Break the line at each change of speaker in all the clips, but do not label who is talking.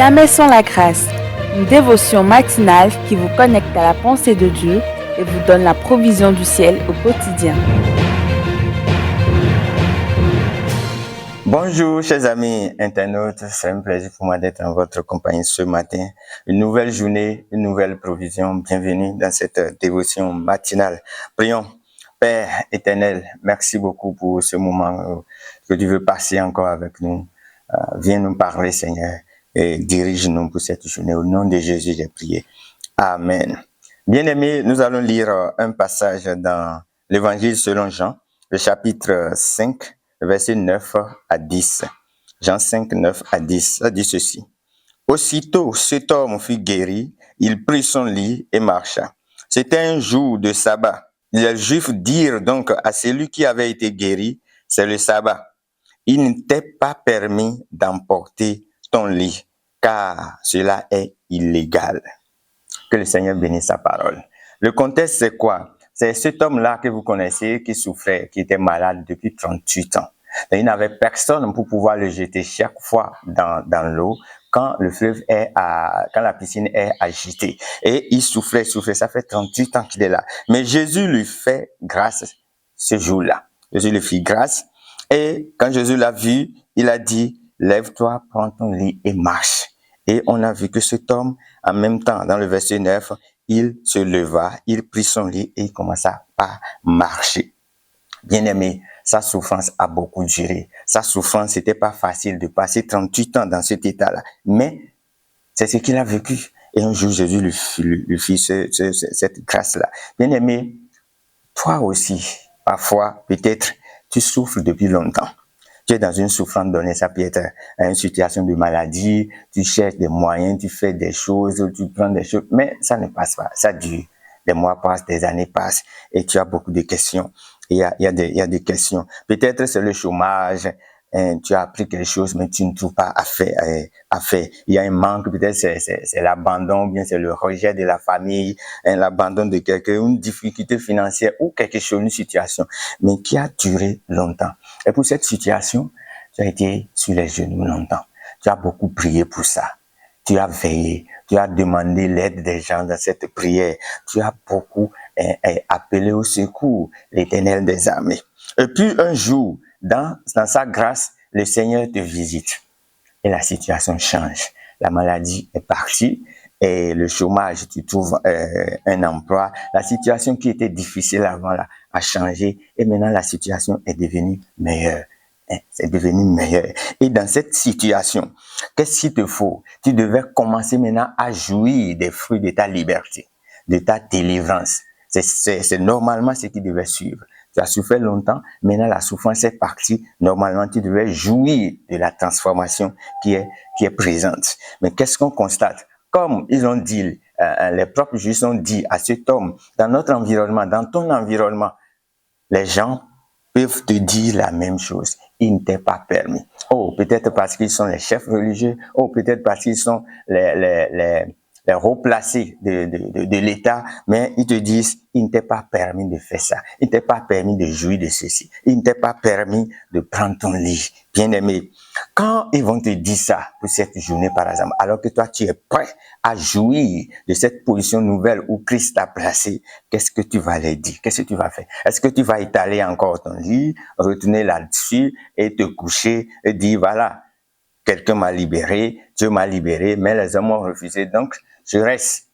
Jamais sans la grâce, une dévotion matinale qui vous connecte à la pensée de Dieu et vous donne la provision du ciel au quotidien.
Bonjour chers amis internautes, c'est un plaisir pour moi d'être en votre compagnie ce matin. Une nouvelle journée, une nouvelle provision. Bienvenue dans cette dévotion matinale. Prions. Père éternel, merci beaucoup pour ce moment que tu veux passer encore avec nous. Viens nous parler Seigneur et dirige-nous pour cette journée. Au nom de Jésus, j'ai prié. Amen. Bien-aimés, nous allons lire un passage dans l'Évangile selon Jean, le chapitre 5, versets 9 à 10. Jean 5, 9 à 10, ça dit ceci. Aussitôt, cet homme fut guéri, il prit son lit et marcha. C'était un jour de sabbat. Les Juifs dirent donc à celui qui avait été guéri, c'est le sabbat. Il ne t'est pas permis d'emporter ton lit, car cela est illégal. Que le Seigneur bénisse sa parole. Le contexte, c'est quoi? C'est cet homme-là que vous connaissez, qui souffrait, qui était malade depuis 38 ans. Et il n'avait personne pour pouvoir le jeter chaque fois dans l'eau quand quand la piscine est agitée. Et il souffrait, ça fait 38 ans qu'il est là. Mais Jésus lui fait grâce ce jour-là. Jésus lui fit grâce. Et quand Jésus l'a vu, il a dit, lève-toi, prends ton lit et marche. Et on a vu que cet homme, en même temps, dans le verset 9, il se leva, il prit son lit et il commença à marcher. Bien-aimé, sa souffrance a beaucoup duré. Sa souffrance, c'était pas facile de passer 38 ans dans cet état-là. Mais c'est ce qu'il a vécu. Et un jour, Jésus lui fit cette grâce-là. Bien-aimé, toi aussi, parfois, peut-être, tu souffres depuis longtemps. Tu es dans une souffrance donnée, ça peut être une situation de maladie, tu cherches des moyens, tu fais des choses, tu prends des choses, mais ça ne passe pas, ça dure. Des mois passent, des années passent, et tu as beaucoup de questions. Il y a des questions. Peut-être c'est le chômage, tu as appris quelque chose, mais tu ne trouves pas à faire. Il y a un manque, peut-être c'est l'abandon, ou bien c'est le rejet de la famille, l'abandon de quelqu'un, une difficulté financière ou quelque chose, une situation, mais qui a duré longtemps. Et pour cette situation, tu as été sur les genoux longtemps. Tu as beaucoup prié pour ça. Tu as veillé, tu as demandé l'aide des gens dans cette prière. Tu as beaucoup appelé au secours l'Éternel des armées. Et puis un jour, dans sa grâce, le Seigneur te visite et la situation change. La maladie est partie et le chômage, tu trouves un emploi. La situation qui était difficile avant là a changé et maintenant la situation est devenue meilleure. C'est devenu meilleur. Et dans cette situation, qu'est-ce qu'il te faut? Tu devais commencer maintenant à jouir des fruits de ta liberté, de ta délivrance. C'est normalement ce qui devait suivre. Tu as souffert longtemps, maintenant la souffrance est partie. Normalement, tu devais jouir de la transformation qui est présente. Mais qu'est-ce qu'on constate? Comme ils ont dit, les propres juifs ont dit à cet homme, dans notre environnement, dans ton environnement, les gens peuvent te dire la même chose. Il ne t'est pas permis. Oh, peut-être parce qu'ils sont les chefs religieux. Oh, peut-être parce qu'ils sont les haut placés de l'État. Mais ils te disent, il ne t'est pas permis de faire ça. Il ne t'est pas permis de jouir de ceci. Il ne t'est pas permis de prendre ton lit. Bien-aimé, quand ils vont te dire ça pour cette journée, par exemple, alors que toi, tu es prêt à jouir de cette position nouvelle où Christ t'a placé, qu'est-ce que tu vas leur dire? Qu'est-ce que tu vas faire? Est-ce que tu vas étaler encore ton lit, retourner là-dessus et te coucher et dire, voilà, quelqu'un m'a libéré, Dieu m'a libéré, mais les hommes ont refusé, donc je reste,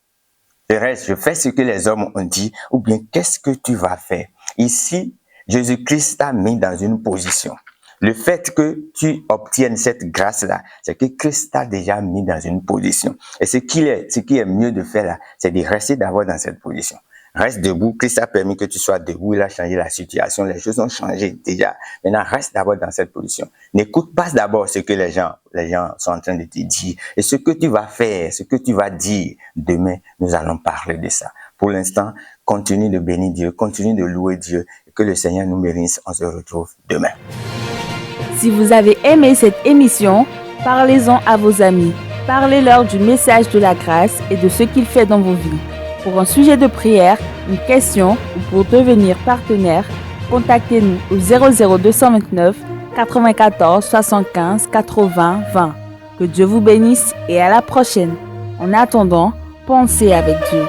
je fais ce que les hommes ont dit, ou bien qu'est-ce que tu vas faire? Ici, Jésus-Christ t'a mis dans une position. Le fait que tu obtiennes cette grâce-là, c'est que Christ t'a déjà mis dans une position. Et ce qui est mieux de faire là, c'est de rester d'abord dans cette position. Reste debout. Christ a permis que tu sois debout. Il a changé la situation. Les choses ont changé déjà. Maintenant, reste d'abord dans cette position. N'écoute pas d'abord ce que les gens sont en train de te dire. Et ce que tu vas faire, ce que tu vas dire, demain, nous allons parler de ça. Pour l'instant, continue de bénir Dieu, continue de louer Dieu. Et que le Seigneur nous bénisse. On se retrouve demain.
Si vous avez aimé cette émission, parlez-en à vos amis. Parlez-leur du message de la grâce et de ce qu'il fait dans vos vies. Pour un sujet de prière, une question ou pour devenir partenaire, contactez-nous au 00229 94 75 80 20. Que Dieu vous bénisse et à la prochaine. En attendant, pensez avec Dieu.